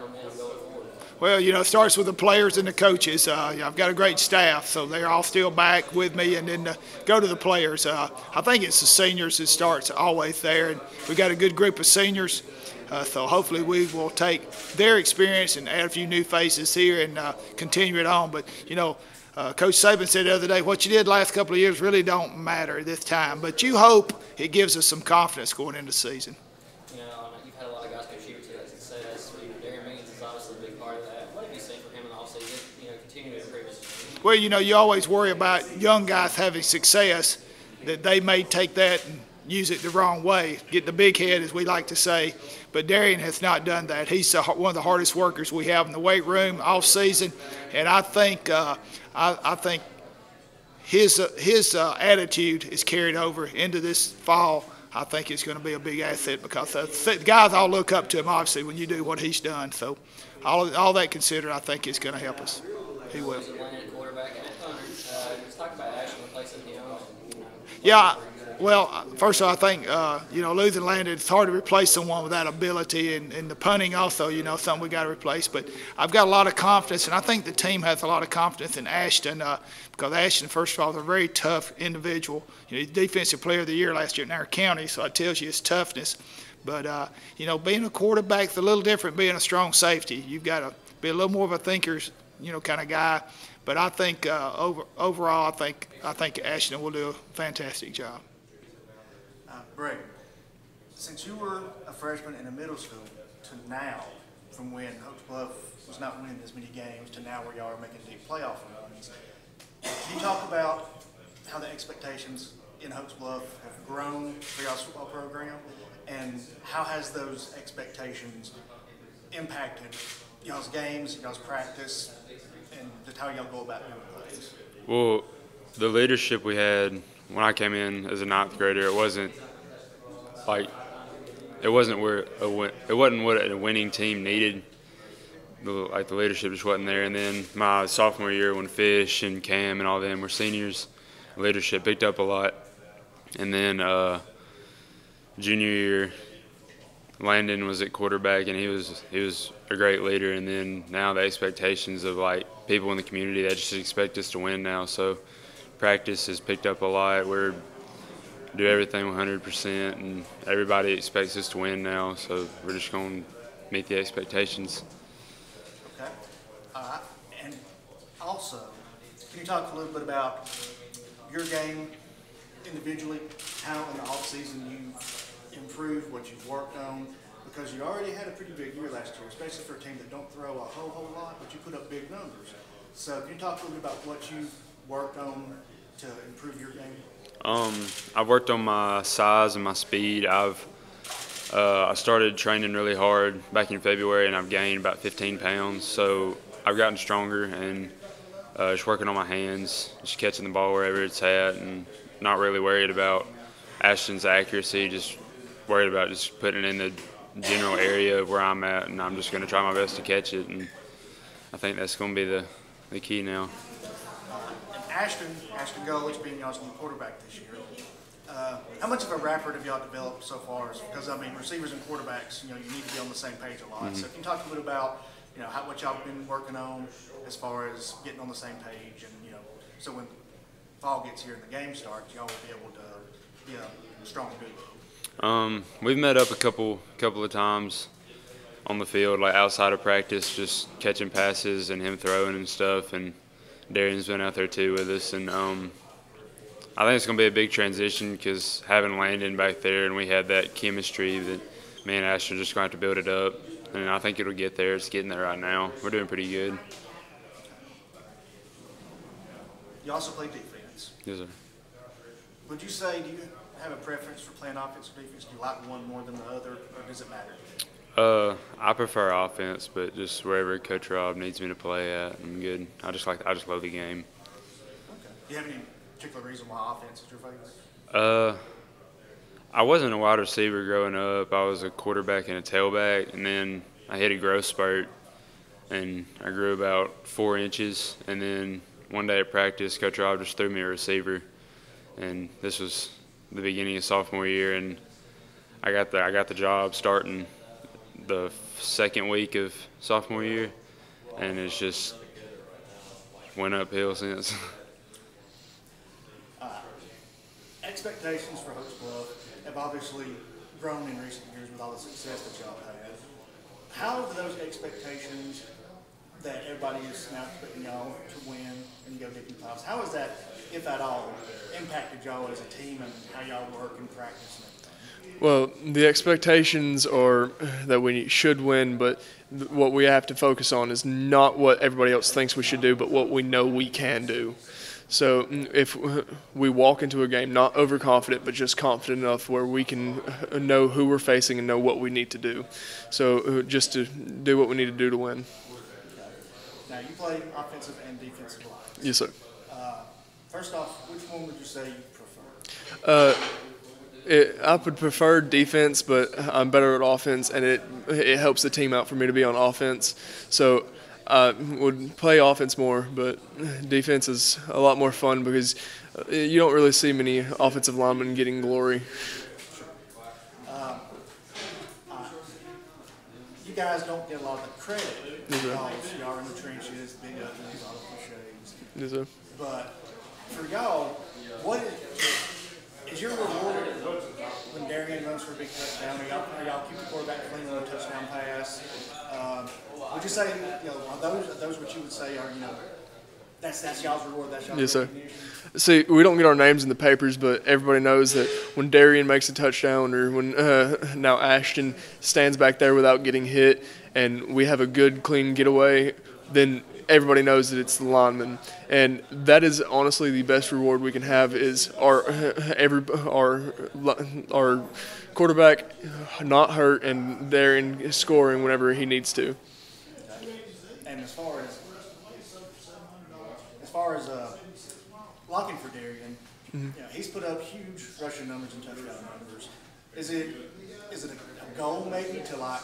momentum going forward? Well, it starts with the players and the coaches. I've got a great staff, so they're all still back with me. And then go to the players. I think it's the seniors that starts always there. And we've got a good group of seniors, so hopefully we will take their experience and add a few new faces here and continue it on. But, Coach Saban said the other day, what you did last couple of years really don't matter this time. But you hope it gives us some confidence going into the season. You've had a lot of guys contribute to that success. Darren Means is obviously a big part of that. What have you seen from him in the offseason? Continue to improve his game? Well, you always worry about young guys having success, that they may take that and use it the wrong way, get the big head, as we like to say. But Darian has not done that. He's one of the hardest workers we have in the weight room off season, and I think his attitude is carried over into this fall. I think it's going to be a big asset because the guys all look up to him, obviously, when you do what he's done. So all that considered, I think it's going to help us. He will. Yeah. Well, first of all, I think, Luther Landon, it's hard to replace someone with that ability, and the punting also, something we got to replace. But I've got a lot of confidence, and I think the team has a lot of confidence in Ashton because Ashton, first of all, is a very tough individual. He's Defensive Player of the Year last year in our county, so it tells you his toughness. But, being a quarterback is a little different being a strong safety. You've got to be a little more of a thinker's, kind of guy. But I think overall, I think Ashton will do a fantastic job. Braydon, since you were a freshman in a middle school to now, from when Hokes Bluff was not winning as many games to now where y'all are making deep playoff runs, can you talk about how the expectations in Hokes Bluff have grown for y'all's football program, and how has those expectations impacted y'all's games, y'all's practice, and just how y'all go about doing plays? Well, the leadership we had when I came in as a ninth grader, it wasn't what a winning team needed. The leadership just wasn't there. And then my sophomore year, when Fish and Cam and all them were seniors, leadership picked up a lot. And then junior year, Landon was at quarterback, and he was a great leader. And then now the expectations of people in the community, they just expect us to win now. So practice has picked up a lot. We're do everything 100%, and everybody expects us to win now. So we're just going to meet the expectations. Okay. And also, can you talk a little bit about your game individually, how in the offseason you've improved, what you've worked on? Because you already had a pretty big year last year, especially for a team that don't throw a whole lot, but you put up big numbers. So can you talk a little bit about what you've worked on to improve your game? I've worked on my size and my speed. I started training really hard back in February, and I've gained about 15 pounds. So I've gotten stronger, and just working on my hands, just catching the ball wherever it's at, and not really worried about Ashton's accuracy, just worried about just putting it in the general area of where I'm at, and I'm just going to try my best to catch it. And I think that's going to be the key now. Ashton Golich being y'all's new quarterback this year. How much of a rapport have y'all developed so far? Because receivers and quarterbacks, you need to be on the same page a lot. Mm-hmm. So can you talk a little bit about, what y'all been working on as far as getting on the same page, and so when fall gets here and the game starts, y'all will be able to be a strong duo. We've met up a couple of times on the field, outside of practice, just catching passes and him throwing and stuff, and Darian's been out there too with us, and I think it's going to be a big transition because having Landon back there and we had that chemistry that me and Ashton are just going to have to build it up, and I think it'll get there. It's getting there right now. We're doing pretty good. You also play defense. Yes, sir. Would you say, do you have a preference for playing offense or defense? Do you like one more than the other, or does it matter? I prefer offense, but just wherever Coach Rob needs me to play at, I'm good. I just love the game. Okay. Do you have any particular reason why offense is your favorite? I wasn't a wide receiver growing up. I was a quarterback and a tailback, and then I hit a growth spurt, and I grew about 4 inches. And then one day at practice, Coach Rob just threw me a receiver, and this was the beginning of sophomore year, and I got the job starting the second week of sophomore year, and it's just went uphill since. Expectations for Hokes Bluff have obviously grown in recent years with all the success that y'all have had. How do those expectations that everybody is now expecting y'all to win and go deep in the playoffs, how has that, if at all, impacted y'all as a team and how y'all work and practice and everything? Well, the expectations are that we should win, but what we have to focus on is not what everybody else thinks we should do, but what we know we can do. So if we walk into a game not overconfident, but just confident enough where we can know who we're facing and know what we need to do. So just to do what we need to do to win. Now, you play offensive and defensive lines. Yes, sir. First off, which one would you say you prefer? I would prefer defense, but I'm better at offense, and it helps the team out for me to be on offense. So I would play offense more, but defense is a lot more fun because you don't really see many offensive linemen getting glory. You guys don't get a lot of the credit because you are in the trenches, big uglies, all the cliches. Yes, sir. But for y'all, what is your reward when Darian runs for a big touchdown? Or y'all keep the quarterback clean on a touchdown pass? Would you say, are those what you would say are, that's y'all's reward, that's y'all's Yes, sir. recognition? See, we don't get our names in the papers, but everybody knows that when Darian makes a touchdown or when now Ashton stands back there without getting hit and we have a good, clean getaway, then everybody knows that it's the lineman. And that is honestly the best reward we can have is our quarterback not hurt and Darian scoring whenever he needs to. And as far as blocking for Darian, he's put up huge rushing numbers and touchdown numbers. Is it a goal maybe to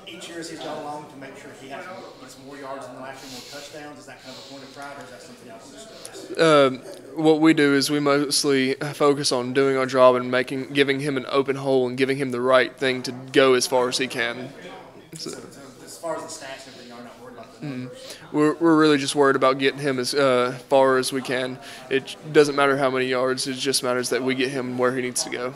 each year as he's gone along to make sure he gets more yards in the last year, more touchdowns? Is that kind of a point of pride, or is that something else? What we do is we mostly focus on doing our job and giving him an open hole and giving him the right thing to go as far as he can. So as far as the stats and everything, you're not worried about the numbers? We're really just worried about getting him as far as we can. It doesn't matter how many yards. It just matters that we get him where he needs to go.